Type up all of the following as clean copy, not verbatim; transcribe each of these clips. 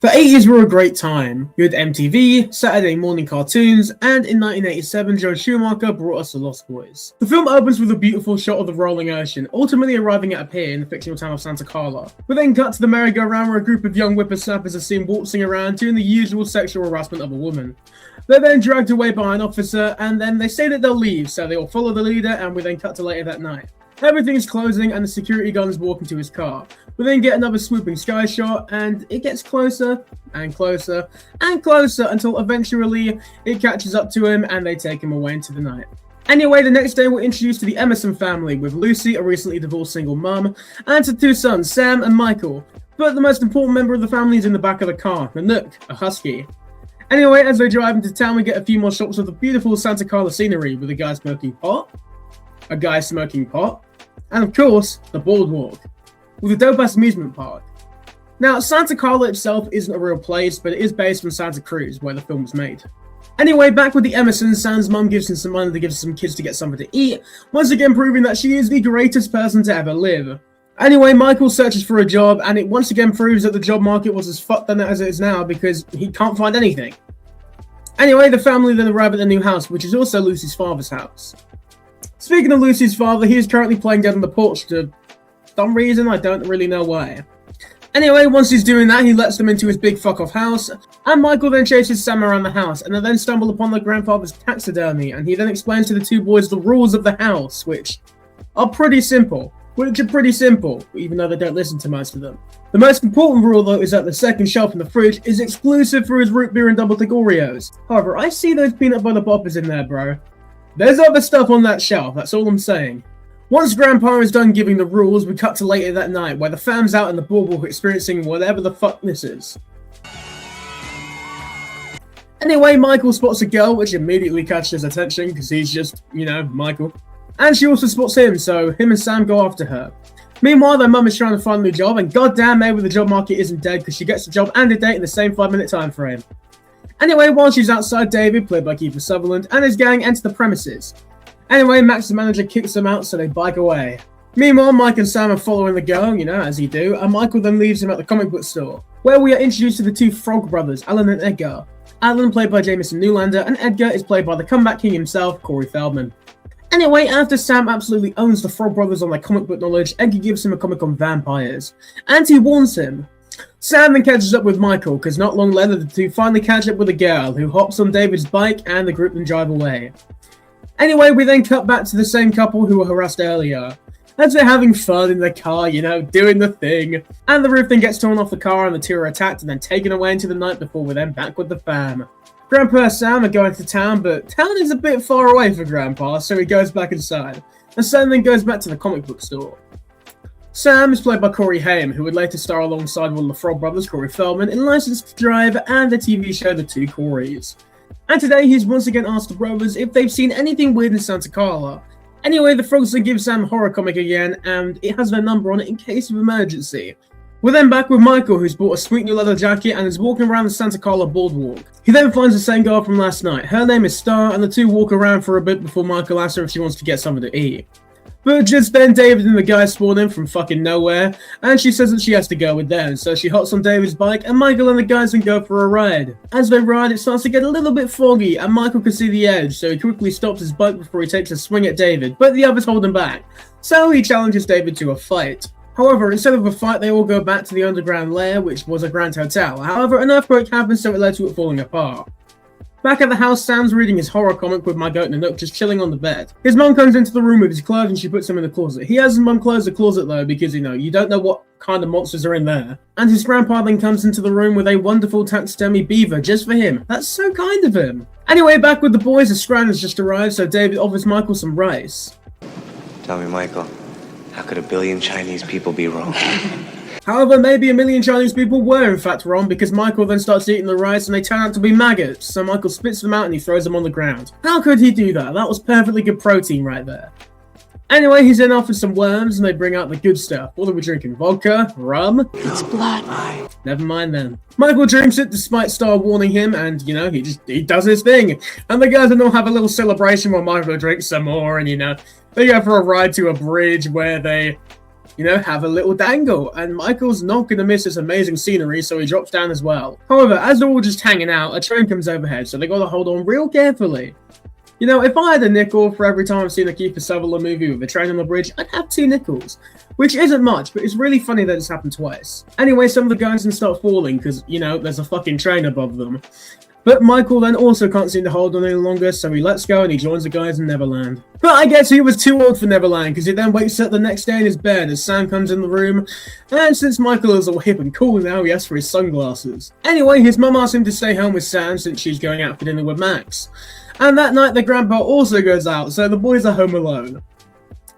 The 80s were a great time. You had MTV, Saturday morning cartoons, and in 1987, Joel Schumacher brought us The Lost Boys. The film opens with a beautiful shot of the rolling ocean, ultimately arriving at a pier in the fictional town of Santa Carla. We then cut to the merry-go-round where a group of young whippersnappers are seen waltzing around doing the usual sexual harassment of a woman. They're then dragged away by an officer, and then they say that they'll leave, so they all follow the leader, and we then cut to later that night. Everything is closing and the security guard is walking to his car. We then get another swooping sky shot and it gets closer and closer and closer until eventually it catches up to him and they take him away into the night. Anyway, the next day we're introduced to the Emerson family with Lucy, a recently divorced single mum, and to two sons, Sam and Michael. But the most important member of the family is in the back of the car, Nanook, a husky. Anyway, as they drive into town we get a few more shots of the beautiful Santa Carla scenery with a guy smoking pot, and of course, the boardwalk, with a dope-ass amusement park. Now, Santa Carla itself isn't a real place, but it is based on Santa Cruz, where the film was made. Anyway, back with the Emersons, Sam's mum gives him some money to give some kids to get something to eat, once again proving that she is the greatest person to ever live. Anyway, Michael searches for a job, and it once again proves that the job market was as fucked then as it is now, because he can't find anything. Anyway, the family then arrive at the new house, which is also Lucy's father's house. Speaking of Lucy's father, he is currently playing dead on the porch to some reason, I don't really know why. Anyway, once he's doing that, he lets them into his big fuck-off house, and Michael then chases Sam around the house, and they then stumble upon their grandfather's taxidermy, and he then explains to the two boys the rules of the house, which are pretty simple, even though they don't listen to most of them. The most important rule, though, is that the second shelf in the fridge is exclusive for his root beer and double thick Oreos. However, I see those peanut butter poppers in there, bro. There's other stuff on that shelf, that's all I'm saying. Once Grandpa is done giving the rules, we cut to later that night, where the fam's out in the boardwalk experiencing whatever the fuck this is. Anyway, Michael spots a girl, which immediately catches his attention, because he's just, Michael. And she also spots him, so him and Sam go after her. Meanwhile, their mum is trying to find a new job, and goddamn maybe the job market isn't dead, because she gets a job and a date in the same 5-minute time frame. Anyway, while she's outside, David, played by Kiefer Sutherland, and his gang enter the premises. Anyway, Max, the manager, kicks them out, so they bike away. Meanwhile, Mike and Sam are following the girl, as you do, and Michael then leaves him at the comic book store, where we are introduced to the two Frog brothers, Alan and Edgar. Alan, played by Jameson Newlander, and Edgar is played by the comeback king himself, Corey Feldman. Anyway, after Sam absolutely owns the Frog brothers on their comic book knowledge, Edgar gives him a comic on vampires, and he warns him. Sam then catches up with Michael, because not long later the two finally catch up with a girl, who hops on David's bike and the group then drive away. Anyway, we then cut back to the same couple who were harassed earlier, as they're having fun in the car, doing the thing, and the roof then gets torn off the car and the two are attacked and then taken away into the night before we're then back with the fam. Grandpa and Sam are going to town, but town is a bit far away for Grandpa, so he goes back inside, and Sam then goes back to the comic book store. Sam is played by Corey Haim, who would later star alongside one of the Frog brothers, Corey Feldman, in License to Drive and the TV show The Two Coreys. And today he's once again asked the brothers if they've seen anything weird in Santa Carla. Anyway, the Frogs then give Sam a horror comic again, and it has their number on it in case of emergency. We're then back with Michael, who's bought a sweet new leather jacket and is walking around the Santa Carla boardwalk. He then finds the same girl from last night. Her name is Star, and the two walk around for a bit before Michael asks her if she wants to get something to eat. But just then, David and the guys spawn in from fucking nowhere, and she says that she has to go with them, so she hops on David's bike, and Michael and the guys then go for a ride. As they ride, it starts to get a little bit foggy, and Michael can see the edge, so he quickly stops his bike before he takes a swing at David, but the others hold him back, so he challenges David to a fight. However, instead of a fight, they all go back to the underground lair, which was a grand hotel. However, an earthquake happens, so it led to it falling apart. Back at the house, Sam's reading his horror comic with my goat Nanook just chilling on the bed. His mum comes into the room with his clothes and she puts him in the closet. He has his mum close the closet though because, you don't know what kind of monsters are in there. And his grandpa then comes into the room with a wonderful taxidermy beaver just for him. That's so kind of him. Anyway, back with the boys, the Scran has just arrived, so David offers Michael some rice. Tell me, Michael, how could 1 billion Chinese people be wrong? However, maybe 1 million Chinese people were in fact wrong because Michael then starts eating the rice and they turn out to be maggots, so Michael spits them out and he throws them on the ground. How could he do that? That was perfectly good protein right there. Anyway, he's then offered some worms and they bring out the good stuff. What are we drinking? Vodka? Rum? It's blood. Never mind then. Michael drinks it despite Star warning him and, he does his thing. And the guys then all have a little celebration while Michael drinks some more and, they go for a ride to a bridge where they you know, have a little dangle, and Michael's not going to miss this amazing scenery, so he drops down as well. However, as they're all just hanging out, a train comes overhead, so they got to hold on real carefully. You know, if I had a nickel for every time I've seen a Kiefer Sutherland movie with a train on the bridge, I'd have 2 nickels. Which isn't much, but it's really funny that it's happened twice. Anyway, some of the guys can start falling, because, you know, there's a fucking train above them. But Michael then also can't seem to hold on any longer, so he lets go and he joins the guys in Neverland. But I guess he was too old for Neverland, because he then wakes up the next day in his bed as Sam comes in the room, and since Michael is all hip and cool now, he asks for his sunglasses. Anyway, his mum asks him to stay home with Sam since she's going out for dinner with Max. And that night the grandpa also goes out, so the boys are home alone.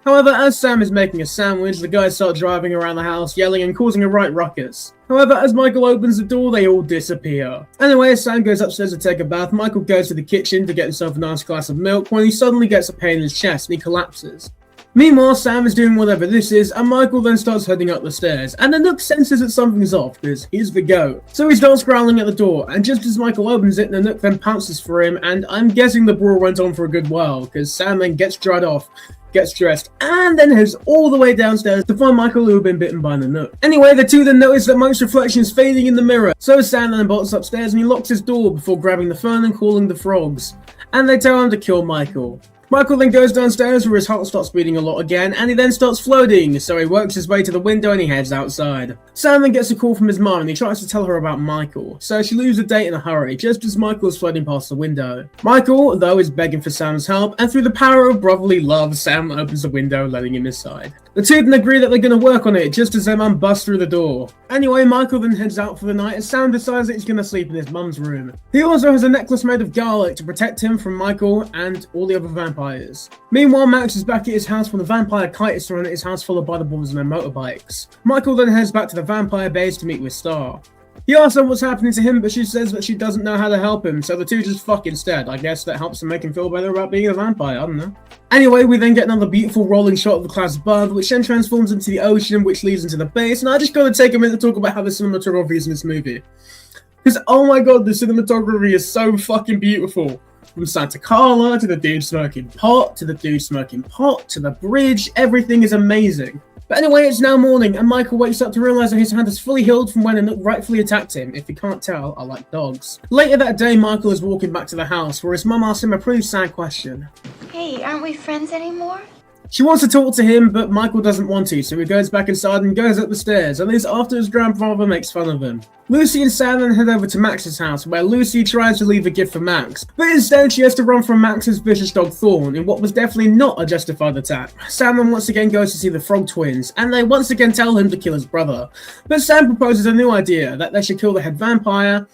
However, as Sam is making a sandwich, the guys start driving around the house, yelling and causing a right ruckus. However, as Michael opens the door, they all disappear. Anyway, as Sam goes upstairs to take a bath, Michael goes to the kitchen to get himself a nice glass of milk when he suddenly gets a pain in his chest and he collapses. Meanwhile, Sam is doing whatever this is, and Michael then starts heading up the stairs, and the Nook senses that something's off, because he's the goat. So he starts growling at the door, and just as Michael opens it, the Nook then pounces for him, and I'm guessing the brawl went on for a good while, because Sam then gets dried off, gets dressed, and then heads all the way downstairs to find Michael who had been bitten by the Nook. Anyway, the two then notice that Mike's reflection is fading in the mirror, so Sam then bolts upstairs and he locks his door before grabbing the phone and calling the frogs, and they tell him to kill Michael. Michael then goes downstairs where his heart starts beating a lot again, and he then starts floating, so he works his way to the window and he heads outside. Sam then gets a call from his mom and he tries to tell her about Michael, so she leaves the date in a hurry, just as Michael is floating past the window. Michael, though, is begging for Sam's help, and through the power of brotherly love, Sam opens the window, letting him inside. The two then agree that they're going to work on it, just as their mum busts through the door. Anyway, Michael then heads out for the night, and Sam decides that he's going to sleep in his mum's room. He also has a necklace made of garlic to protect him from Michael and all the other vampires. Meanwhile, Max is back at his house when the vampire kite is thrown at his house, followed by the boys on their motorbikes. Michael then heads back to the vampire base to meet with Star. He asks her what's happening to him, but she says that she doesn't know how to help him, so the two just fuck instead. I guess that helps him make him feel better about being a vampire, I don't know. Anyway, we then get another beautiful rolling shot of the clouds above, which then transforms into the ocean, which leads into the base, and I just gotta take a minute to talk about how the cinematography is in this movie. Because, oh my god, the cinematography is so fucking beautiful. From Santa Carla, to the dude smoking pot, to the dude smoking pot, to the bridge, everything is amazing. But anyway, it's now morning, and Michael wakes up to realise that his hand is fully healed from when a Nook rightfully attacked him. If you can't tell, I like dogs. Later that day, Michael is walking back to the house, where his mum asks him a pretty sad question. Hey, aren't we friends anymore? She wants to talk to him, but Michael doesn't want to, so he goes back inside and goes up the stairs, and this after his grandfather makes fun of him. Lucy and Sam then head over to Max's house, where Lucy tries to leave a gift for Max, but instead she has to run from Max's vicious dog Thorn in what was definitely not a justified attack. Sam then once again goes to see the Frog Twins, and they once again tell him to kill his brother. But Sam proposes a new idea, that they should kill the head vampire,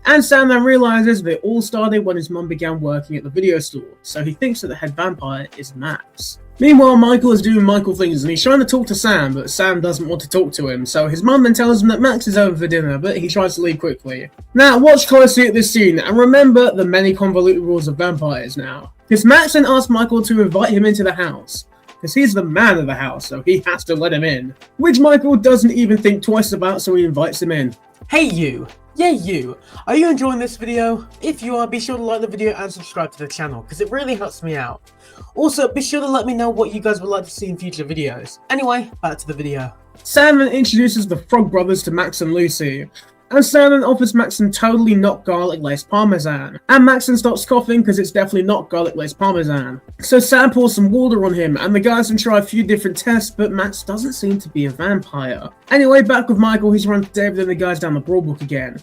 and Sam then realises that it all started when his mum began working at the video store, so he thinks that the head vampire is Max. Meanwhile, Michael is doing Michael things and he's trying to talk to Sam, but Sam doesn't want to talk to him, so his mum then tells him that Max is over for dinner, but he tries to leave quickly. Now, watch closely at this scene, and remember the many convoluted rules of vampires now. Because Max then asks Michael to invite him into the house, because he's the man of the house, so he has to let him in. Which Michael doesn't even think twice about, so he invites him in. Hey you! Yeah you! Are you enjoying this video? If you are, be sure to like the video and subscribe to the channel, because it really helps me out. Also, be sure to let me know what you guys would like to see in future videos. Anyway, back to the video. Sam then introduces the Frog Brothers to Max and Lucy, and Sam then offers Max some totally not garlic laced parmesan, and Max then stops coughing because it's definitely not garlic laced parmesan. So Sam pours some water on him, and the guys then try a few different tests, but Max doesn't seem to be a vampire. Anyway, back with Michael, he's running to David and the guys down the Brawl Book again,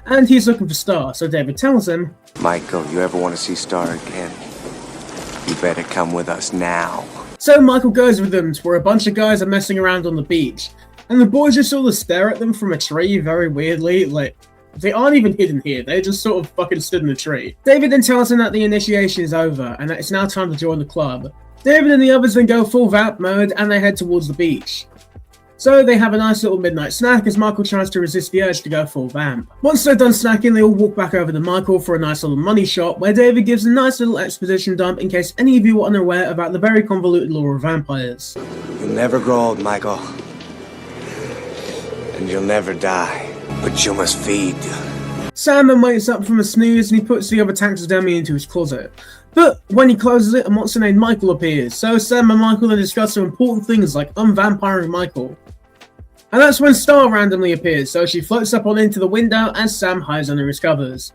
and he's looking for Star, so David tells him, Michael, you ever want to see Star again? You better come with us now. So Michael goes with them to where a bunch of guys are messing around on the beach, and the boys just sort of stare at them from a tree very weirdly, like, they aren't even hidden here, they just sort of fucking stood in a tree. David then tells them that the initiation is over, and that it's now time to join the club. David and the others then go full vamp mode, and they head towards the beach. So they have a nice little midnight snack as Michael tries to resist the urge to go full vamp. Once they're done snacking, they all walk back over to Michael for a nice little money shot, where David gives a nice little exposition dump in case any of you are unaware about the very convoluted lore of vampires. You'll never grow old, Michael. And you'll never die. But you must feed. Sam then wakes up from a snooze and he puts the other taxidermy into his closet. But when he closes it, a monster named Michael appears, so Sam and Michael then discuss some important things like unvampiring Michael. And that's when Star randomly appears, so she floats up on into the window and Sam hides under his covers.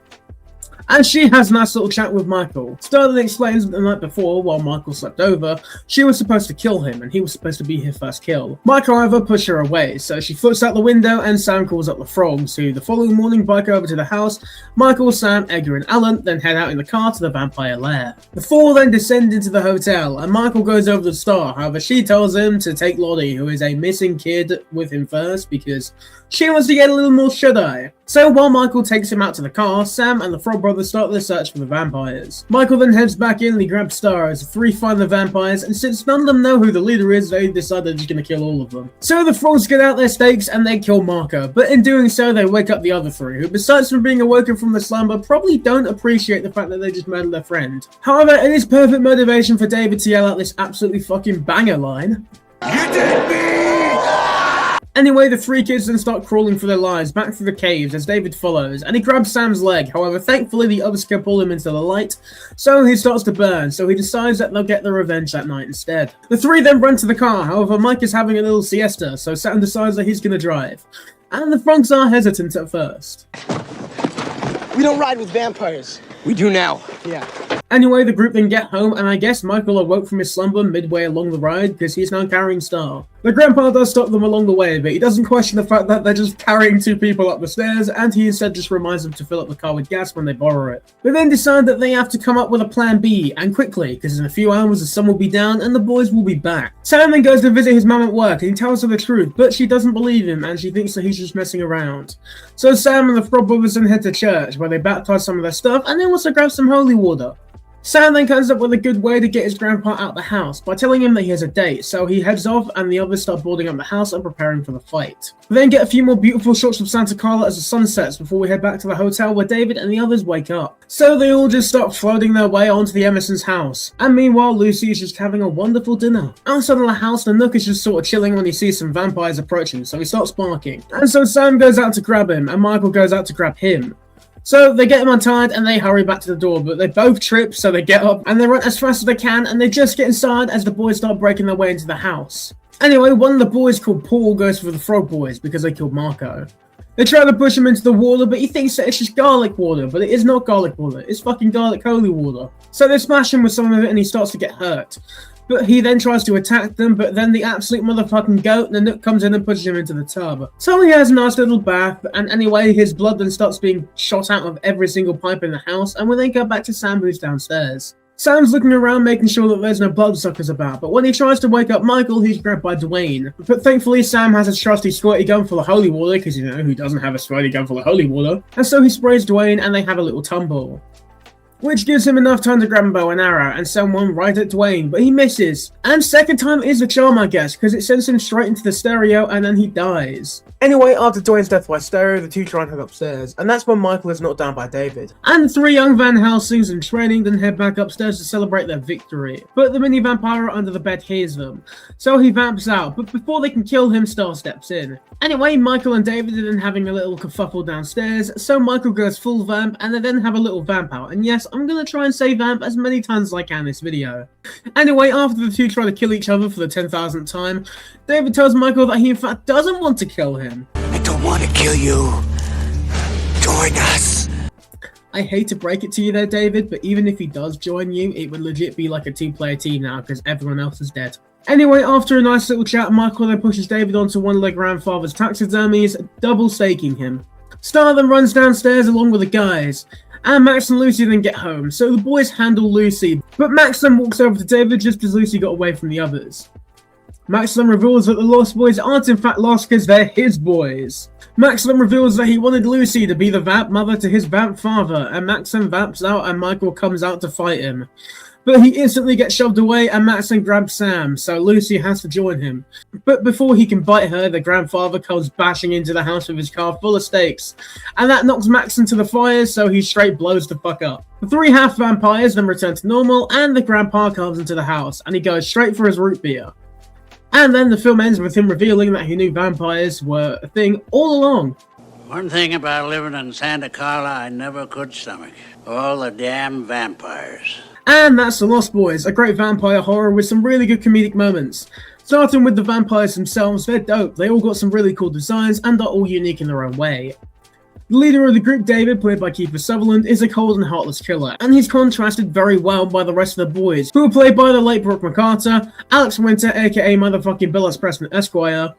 And she has a nice little chat with Michael. Star then explains that the night before, while Michael slept over, she was supposed to kill him and he was supposed to be her first kill. Michael, however, pushed her away, so she floats out the window and Sam calls up the frogs, who the following morning bike over to the house. Michael, Sam, Edgar and Alan then head out in the car to the vampire lair. The four then descend into the hotel and Michael goes over to Star, however she tells him to take Lottie, who is a missing kid, with him first because she wants to get a little more shut-eye. So while Michael takes him out to the car, Sam and the Frog Brothers start their search for the vampires. Michael then heads back in and he grabs Star as the three find the vampires, and since none of them know who the leader is, they decide they're just going to kill all of them. So the frogs get out their stakes and they kill Marco, but in doing so they wake up the other three, who besides from being awoken from the slumber, probably don't appreciate the fact that they just murdered their friend. However, it is perfect motivation for David to yell out this absolutely fucking banger line. You did me! Anyway, the three kids then start crawling for their lives back through the caves as David follows, and he grabs Sam's leg. However, thankfully the others can pull him into the light, so he starts to burn, so he decides that they'll get their revenge that night instead. The three then run to the car, however Mike is having a little siesta, so Sam decides that he's going to drive. And the frogs are hesitant at first. We don't ride with vampires. We do now. Yeah. Anyway, the group then get home, and I guess Michael awoke from his slumber midway along the ride because he's now carrying Star. The grandpa does stop them along the way, but he doesn't question the fact that they're just carrying two people up the stairs, and he instead just reminds them to fill up the car with gas when they borrow it. They then decide that they have to come up with a plan B, and quickly, because in a few hours the sun will be down and the boys will be back. Sam then goes to visit his mum at work, and he tells her the truth, but she doesn't believe him, and she thinks that he's just messing around. So Sam and the Frog Brothers then head to church, where they baptize some of their stuff, and then also grab some holy water. Sam then comes up with a good way to get his grandpa out the house by telling him that he has a date, so he heads off and the others start boarding up the house and preparing for the fight. We then get a few more beautiful shots of Santa Carla as the sun sets before we head back to the hotel where David and the others wake up. So they all just start floating their way onto the Emerson's house, and meanwhile Lucy is just having a wonderful dinner. Outside of the house, the Nook is just sort of chilling when he sees some vampires approaching, so he starts barking. And so Sam goes out to grab him and Michael goes out to grab him. So they get him untied and they hurry back to the door, but they both trip, so they get up and they run as fast as they can and they just get inside as the boys start breaking their way into the house. Anyway, one of the boys called Paul goes for the Frog Boys because they killed Marco. They try to push him into the water, but he thinks that it's just garlic water, but it is not garlic water, it's fucking garlic holy water. So they smash him with some of it and he starts to get hurt. But he then tries to attack them, but then the absolute motherfucking goat, the Nook comes in and pushes him into the tub. So he has a nice little bath, and anyway, his blood then starts being shot out of every single pipe in the house, and we then go back to Sam, who's downstairs. Sam's looking around making sure that there's no bloodsuckers about, but when he tries to wake up Michael, he's grabbed by Dwayne. But thankfully, Sam has a trusty squirty gun full of holy water, because you know, who doesn't have a squirty gun full of holy water? And so he sprays Dwayne, and they have a little tumble, which gives him enough time to grab a bow and arrow and send one right at Dwayne, but he misses. And second time is the charm, I guess, because it sends him straight into the stereo and then he dies. Anyway, after Dwayne's death by stereo, the two try and head upstairs, and that's when Michael is knocked down by David. And the three young Van Helsings in training then head back upstairs to celebrate their victory. But the mini vampire under the bed hears them, so he vamps out, but before they can kill him, Star steps in. Anyway, Michael and David are then having a little kerfuffle downstairs, so Michael goes full vamp and they then have a little vamp out, and yes, I'm gonna try and say vamp as many times as I can this video. Anyway, after the two try to kill each other for the 10,000th time, David tells Michael that he in fact doesn't want to kill him. I don't want to kill you. Join us. I hate to break it to you there, David, but even if he does join you, it would legit be like a two-player team now because everyone else is dead. Anyway, after a nice little chat, Michael then pushes David onto one of their grandfather's taxidermies, double staking him. Star then runs downstairs along with the guys, and Max and Lucy then get home, so the boys handle Lucy, but Max then walks over to David just as Lucy got away from the others. Max then reveals that the Lost Boys aren't in fact lost because they're his boys. Max then reveals that he wanted Lucy to be the vamp mother to his vamp father, and Max then vamps out and Michael comes out to fight him. But he instantly gets shoved away and Max then grabs Sam, so Lucy has to join him. But before he can bite her, the grandfather comes bashing into the house with his car full of stakes, and that knocks Max into the fire, so he straight blows the fuck up. The three half vampires then return to normal, and the grandpa comes into the house, and he goes straight for his root beer. And then the film ends with him revealing that he knew vampires were a thing all along. One thing about living in Santa Carla I never could stomach. All the damn vampires. And that's The Lost Boys, a great vampire horror with some really good comedic moments. Starting with the vampires themselves, they're dope, they all got some really cool designs and are all unique in their own way. The leader of the group, David, played by Kiefer Sutherland, is a cold and heartless killer, and he's contrasted very well by the rest of the boys, who are played by the late Brooke McCarter, Alex Winter aka motherfucking Billis Preston Esquire,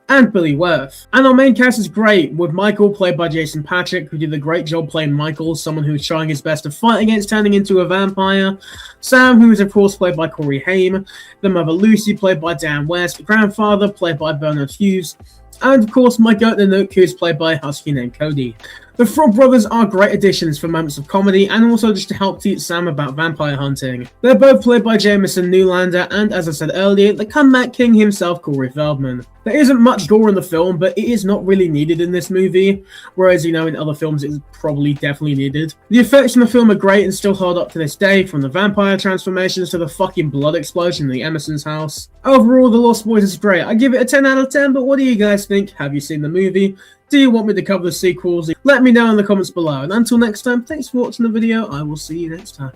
and Billy Worth. And our main cast is great, with Michael played by Jason Patrick, who did a great job playing Michael, someone who's trying his best to fight against turning into a vampire, Sam, who is of course played by Corey Haim, the mother Lucy played by Dan West, grandfather played by Bernard Hughes, and of course my goat Nanook, who is played by a husky named Cody. The Frog Brothers are great additions for moments of comedy and also just to help teach Sam about vampire hunting. They're both played by Jameson Newlander and, as I said earlier, the comeback king himself, Corey Feldman. There isn't much gore in the film, but it is not really needed in this movie, whereas, you know, in other films it's probably definitely needed. The effects in the film are great and still hold up to this day, from the vampire transformations to the fucking blood explosion in the Emerson's house. Overall, The Lost Boys is great. I give it a 10 out of 10, but what do you guys think? Have you seen the movie? Do you want me to cover the sequels? Let me know in the comments below, and until next time, thanks for watching the video. I will see you next time.